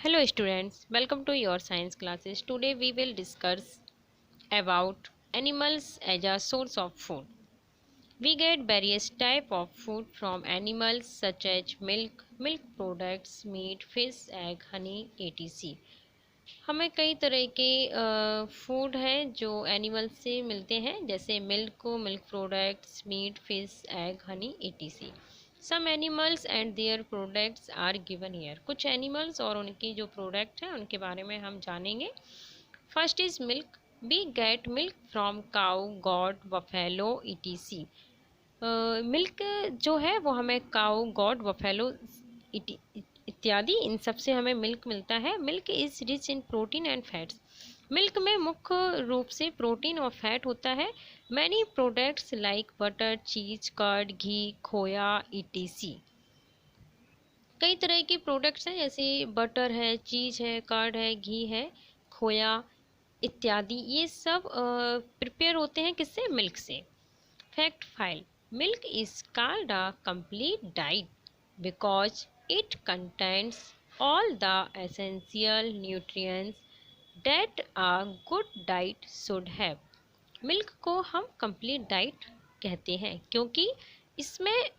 Hello students, welcome to your science classes. Today we will discuss about animals as a source of food. We get various type of food from animals such as milk, milk products, meat, fish, egg, honey, etc. हमें कई तरह के food हैं जो animal से मिलते हैं, जैसे मिल्क को milk products, meat, fish, egg, honey, etc. Some animals and their products are given here. कुछ एनिमल्स और उनकी जो प्रोडक्ट हैं उनके बारे में हम जानेंगे. First is milk. We get milk from cow, goat, buffalo, etc. Milk जो है वो हमें काउ, गॉड, बफेलो इत्यादि इन सब से हमें मिल्क मिलता है. Milk is rich in protein and fats. Milk में मुख्य रूप से प्रोटीन और फैट होता है. मैनी प्रोडक्ट्स लाइक बटर, चीज, कर्ड, घी, खोया, etc. कई तरह के प्रोडक्ट्स हैं जैसे बटर है, चीज़ है, कर्ड है, घी है, खोया इत्यादि. ये सब प्रिपेयर होते हैं किससे? मिल्क से. Fact file. Milk is called a complete diet because it contains all the essential nutrients that a good diet should have. Milk को हम कंप्लीट डाइट कहते हैं क्योंकि इसमें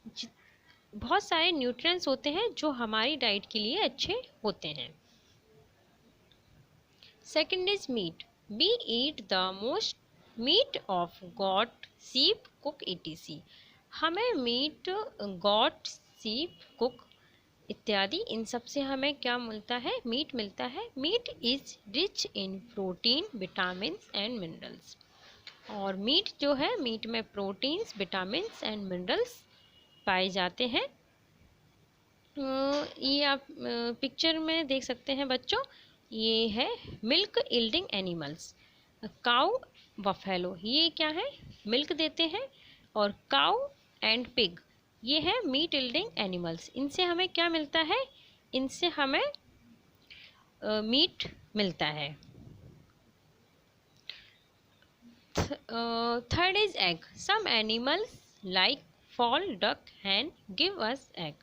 बहुत सारे न्यूट्रिएंट्स होते हैं जो हमारी डाइट के लिए अच्छे होते हैं. Second is meat. We eat the most meat of goat, sheep, cock, etc. हमें मीट, गॉट, सीप, कुक इत्यादि इन सब से हमें क्या मिलता है? मीट मिलता है. Meat is rich in protein, vitamin and minerals. और मीट जो है, मीट में प्रोटीन्स, विटामिन्स एंड मिनरल्स पाए जाते हैं. ये आप पिक्चर में देख सकते हैं बच्चों. ये है milk yielding animals. Cow, buffalo ये क्या है? मिल्क देते हैं. और काउ एंड पिग ये है मीट यील्डिंग एनिमल्स. इनसे हमें क्या मिलता है? इनसे हमें मीट मिलता है. Third is egg. Some animals like fowl, duck, hen give us egg.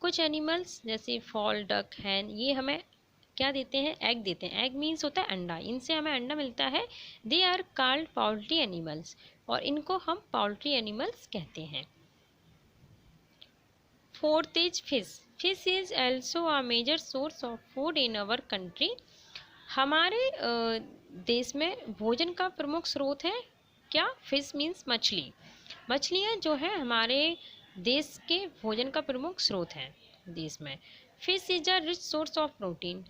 कुछ एनिमल्स जैसे फॉल, डक, हैन ये हमें क्या देते हैं? एग देते हैं. एग मीन्स होता है अंडा. इनसे हमें अंडा मिलता है. They are called poultry animals और इनको हम पाउल्ट्री एनिमल्स कहते हैं. Fourth is fish. Fish is also a major source of food in our country. हमारे देश में भोजन का प्रमुख स्रोत है क्या? फिश मीन्स मछली. मछलियाँ जो है हमारे देश के भोजन का प्रमुख स्रोत हैं देश में. Fish is a rich source of protein.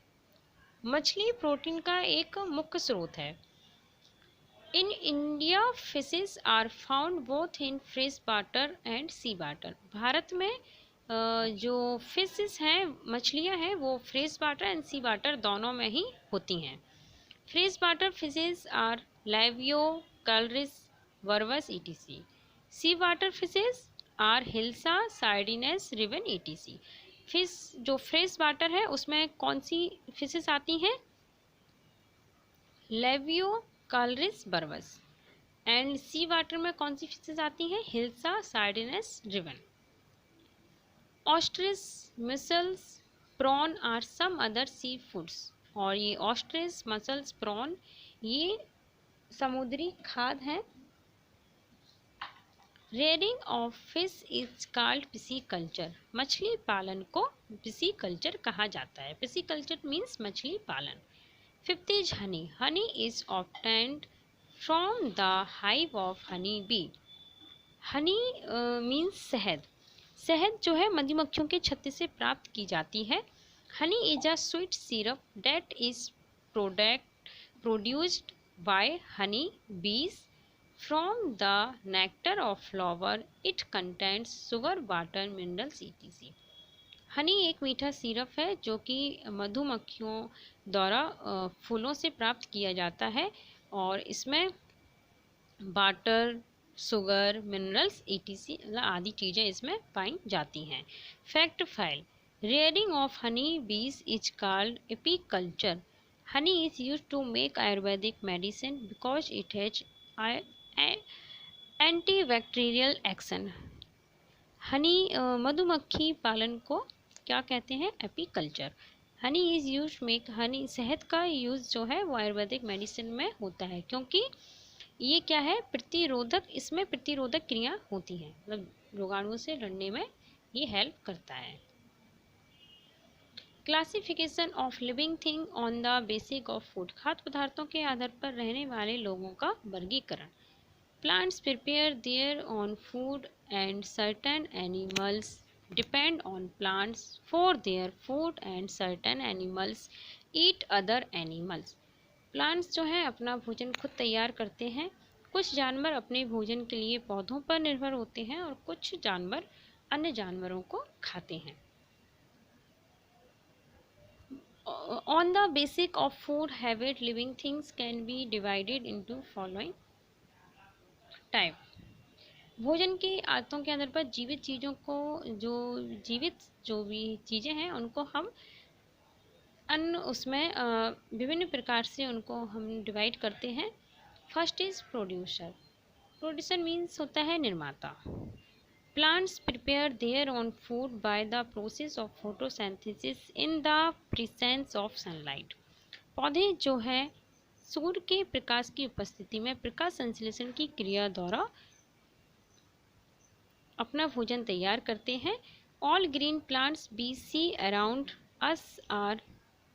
मछली प्रोटीन का एक मुख्य स्रोत है. In India fishes are found both in fresh water and sea water. Bharat में जो फिशेस हैं, मछलियां हैं, वो fresh water and sea water दोनों में ही होती हैं. Fresh water fishes are labeo, clarias, वर्वस, etc. Sea water fishes are hilsa, sardines, ribbon, etc. Fish जो फ्रेश वाटर है उसमें कौन सी फिशेस आती हैं? लेवियो, कलरिस, बर्वस. एंड सी वाटर में कौन सी फिशेस आती हैं? Hilsa, sardines, ribbon. Ostrich, mussels, prawn are some other sea foods. और ये ऑस्ट्रिच, मसल्स, प्रॉन ये समुद्री खाद्य हैं. Rearing of fish is called pisciculture. मछली पालन को पिसीकल्चर कहा जाता है. पिसीकल्चर मीन्स मछली पालन. Fifth is Honey. Honey is obtained from the hive of honey bee. Honey means शहद. शहद जो है मधुमक्खियों के छत्ते से प्राप्त की जाती है. Honey is a sweet syrup that is produced by Honey बीज from the nectar of flower. It contains sugar, water, minerals, etc. Honey एक मीठा सिरप है जो कि मधुमक्खियों द्वारा फूलों से प्राप्त किया जाता है और इसमें वाटर, शुगर, मिनरल्स, etc. आदि चीज़ें इसमें पाई जाती हैं. Fact file. Rearing of honey bees is called apiculture. Honey is used to make Ayurvedic medicine because it has antibacterial action. Honey मधुमक्खी पालन को क्या कहते हैं? Apiculture. Honey is use make honey, शहद का यूज़ जो है वो आयुर्वेदिक मेडिसिन में होता है, क्योंकि ये क्या है, प्रतिरोधक, इसमें प्रतिरोधक क्रिया होती है, मतलब रोगाणुओं से लड़ने में ये हेल्प करता है। Classification of living thing on the basic of food, खाद्य पदार्थों के आधार पर रहने वाले लोगों का वर्गीकरण। Plants prepare their on food and certain animals depend on plants for their food and certain animals eat other animals. Plants जो हैं अपना भोजन खुद तैयार करते हैं, कुछ जानवर अपने भोजन के लिए पौधों पर निर्भर होते हैं और कुछ जानवर अन्य जानवरों को खाते हैं। On the basic of food habit, living things can be divided into following type. भोजन की आदतों के आधार पर जीवित चीज़ों को, जो भी चीज़ें हैं उनको हम अन्य उसमें विभिन्न प्रकार से उनको हम डिवाइड करते हैं। First is producer. Producer means होता है निर्माता। Plants prepare their own food by the process of photosynthesis in the presence of sunlight. पौधे जो है सूर्य के प्रकाश की उपस्थिति में प्रकाश संश्लेषण की क्रिया द्वारा अपना भोजन तैयार करते हैं। All green plants we see around us are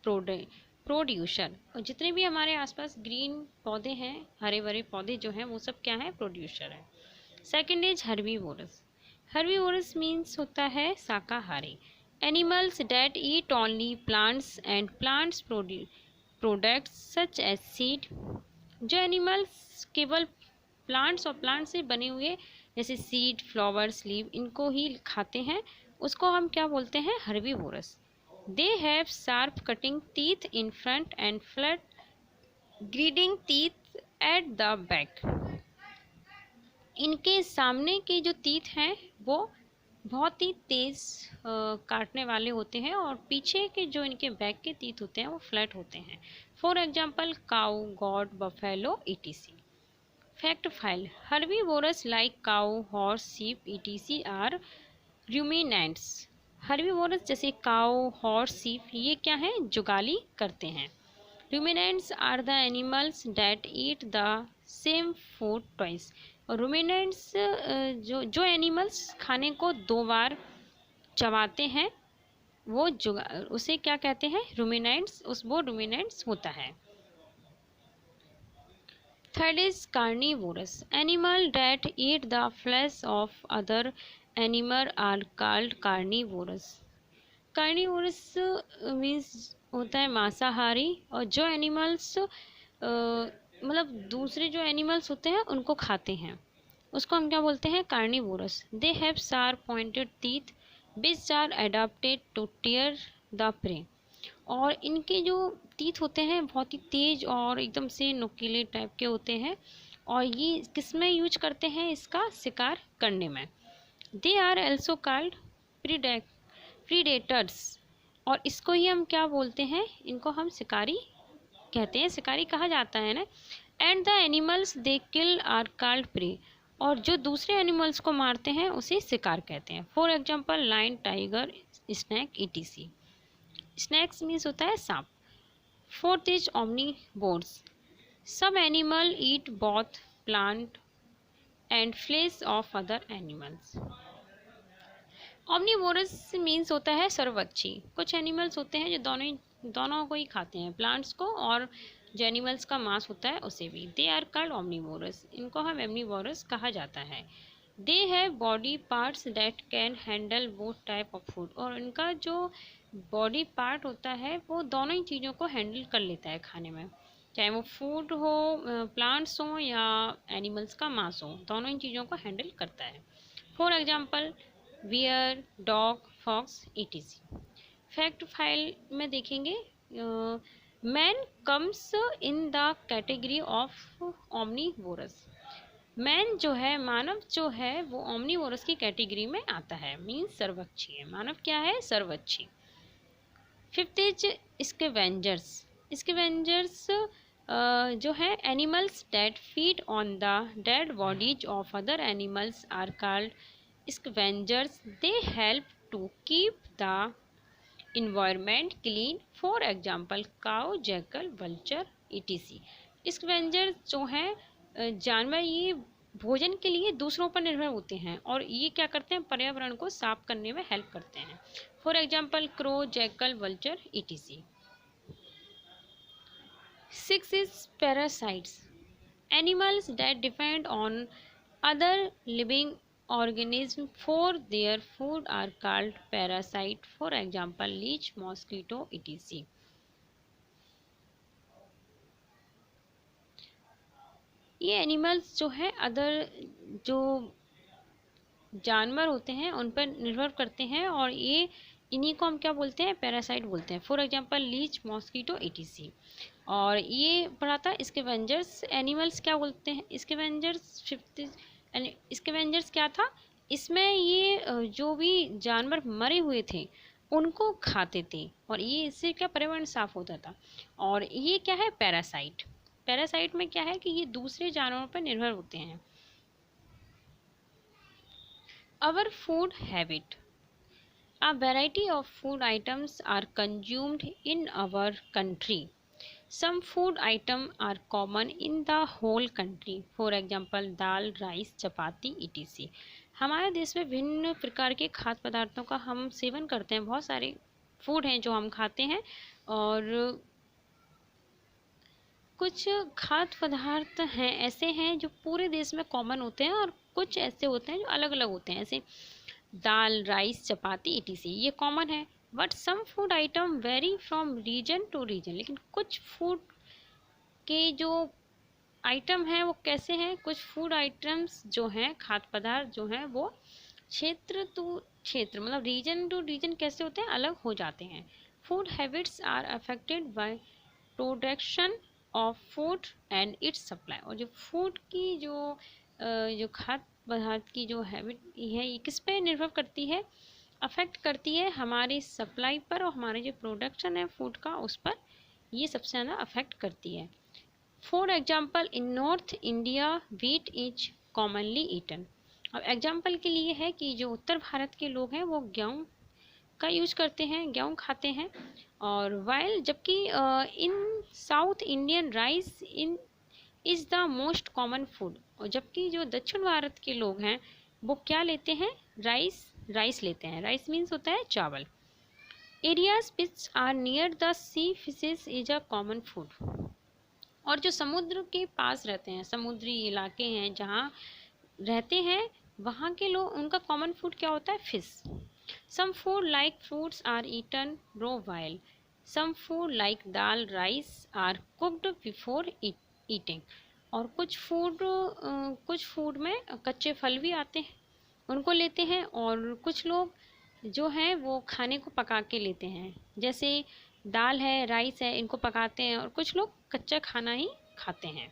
producer. और जितने भी हमारे आसपास ग्रीन पौधे हैं, हरे भरे पौधे जो हैं वो सब क्या है, प्रोड्यूसर है। Second is herbivorous. Herbivorous means होता है शाकाहारी। Animals that eat only plants and plants products such as seed. जो एनिमल्स केवल प्लांट्स और प्लांट से बने हुए जैसे सीड, फ्लावर्स, लीव, इनको ही खाते हैं, उसको हम क्या बोलते हैं, herbivorous. They have sharp cutting teeth in front and flat grinding teeth at the back. इनके सामने के जो टीथ हैं वो बहुत ही तेज़ काटने वाले होते हैं और पीछे के जो इनके बैक के टीथ होते हैं वो फ्लैट होते हैं। For example cow, goat, buffalo, etc. Fact file. Herbivorous like cow, horse, sheep, etc are ruminants. Herbivorous जैसे काऊ, हॉर्स, शीप, ये क्या है, जुगाली करते हैं। Ruminants are the animals that eat the same food twice. और रूमिनेंट्स जो animals खाने को 2 बार चबाते हैं वो उसे क्या कहते हैं, रूमिनेंट्स। वो रूमिनेंट्स होता है। Third is carnivorous. Animal that eat the flesh of other animal are called carnivorous. Carnivorous means होता है मांसाहारी, और जो एनिमल्स मतलब दूसरे जो एनिमल्स होते हैं उनको खाते हैं उसको हम क्या बोलते हैं, carnivorous. They have sharp pointed teeth which are adapted to tear the prey. और इनके जो टीथ होते हैं बहुत ही तेज और एकदम से नुकीले टाइप के होते हैं, और ये किस में यूज करते हैं, इसका शिकार करने में। They are also called predators. और इसको ही हम क्या बोलते हैं, इनको हम शिकारी कहते हैं, शिकारी कहा जाता है ना। And the animals they kill are called prey. और जो दूसरे एनिमल्स को मारते हैं उसे शिकार कहते हैं। For example lion, tiger, snake, etc. Snakes means होता है सांप। Fourth is omnivores. सब animal eat both plant and flesh of other animals. Omnivorous means होता है सर्वभक्षी। कुछ एनिमल्स होते हैं जो दोनों को ही खाते हैं, प्लांट्स को और जो एनिमल्स का मांस होता है उसे भी। They are called omnivorous. इनको हम एमनीवोरस कहा जाता है। They have body parts that can handle both type of food. और इनका जो बॉडी पार्ट होता है वो दोनों ही चीज़ों को हैंडल कर लेता है खाने में, चाहे वो फूड हो, प्लांट्स हो या एनिमल्स का मांस हो, दोनों ही चीज़ों को हैंडल करता है। For example bear, dog, fox, etc. Fact file में देखेंगे, man comes in the category of omnivorous. Man जो है, मानव जो है वो ओमनीवोरस की कैटेगरी में आता है, मीन्स सर्वभक्षी है। मानव क्या है, सर्वभक्षी। Fifth is scavengers. स्कैवेंजर्स जो है animals that feed on the dead bodies of other animals are called scavengers. They help to keep the environment clean, for example cow, jackal, vulture etc. Scavenger जो हैं जानवर, ये भोजन के लिए दूसरों पर निर्भर होते हैं और ये क्या करते हैं, पर्यावरण को साफ करने में हेल्प करते हैं। For example crow, jackal, vulture etc. 6 is parasites. Animals that depend on other living organisms for their food are called parasite. For example, leech, mosquito etc. ये एनिमल्स जो है अदर जो जानवर होते हैं उन पर निर्भर करते हैं और ये इन्हीं को हम क्या बोलते हैं, पैरासाइट बोलते हैं। For example leech, mosquito etc. और ये पढ़ा था स्कैवेंजर्स। एनिमल्स क्या बोलते हैं, स्कैवेंजर्स 50। स्कैवेंजर्स क्या था, इसमें ये जो भी जानवर मरे हुए थे उनको खाते थे और ये इससे क्या पर्यावरण साफ होता था। और ये क्या है, पैरासाइट। पैरासाइट में क्या है कि ये दूसरे जानवरों पर निर्भर होते हैं। Our food habit. A variety of food items are consumed in our country. Some food items are common in the whole country. For example, dal, rice, chapati etc. हमारे देश में भिन्न प्रकार के खाद्य पदार्थों का हम सेवन करते हैं। बहुत सारे फूड हैं जो हम खाते हैं और कुछ खाद्य पदार्थ हैं ऐसे हैं जो पूरे देश में कॉमन होते हैं और कुछ ऐसे होते हैं जो अलग अलग होते हैं। ऐसे दाल, राइस, चपाती etc. ये कॉमन है। But some food item vary from region to region. लेकिन कुछ फूड के जो आइटम हैं वो कैसे हैं, कुछ फूड आइटम्स जो हैं, खाद्य पदार्थ जो हैं वो क्षेत्र टू क्षेत्र मतलब रीजन टू रीजन कैसे होते हैं, अलग हो जाते हैं। Food habits are affected by production of food and its supply. और जो फूड की जो खाद्य पदार्थ की जो हैबिट है ये किस पे निर्भर करती है, अफेक्ट करती है हमारी सप्लाई पर और हमारे जो प्रोडक्शन है फूड का उस पर ये सबसे ज़्यादा अफेक्ट करती है। For example in north India wheat is commonly eaten. अब एग्जाम्पल के लिए है कि जो उत्तर भारत के लोग हैं वो गेहूँ का यूज करते हैं, गेहूँ खाते हैं। और वाइल जबकि in South Indian rice in is the most common food. और जबकि जो दक्षिण भारत के लोग हैं वो क्या लेते हैं, राइस लेते हैं। राइस मीन्स होता है चावल। Areas which are near the sea fishes is a common food. और जो समुद्र के पास रहते हैं, समुद्री इलाके हैं जहाँ रहते हैं वहाँ के लोग, उनका कॉमन फूड क्या होता है, fish. Some food like fruits are eaten raw while. Some food like dal, rice are cooked before eating. और कुछ फूड में कच्चे फल भी आते हैं, उनको लेते हैं। और कुछ लोग जो हैं वो खाने को पका के लेते हैं, जैसे दाल है, राइस है, इनको पकाते हैं और कुछ लोग कच्चा खाना ही खाते हैं।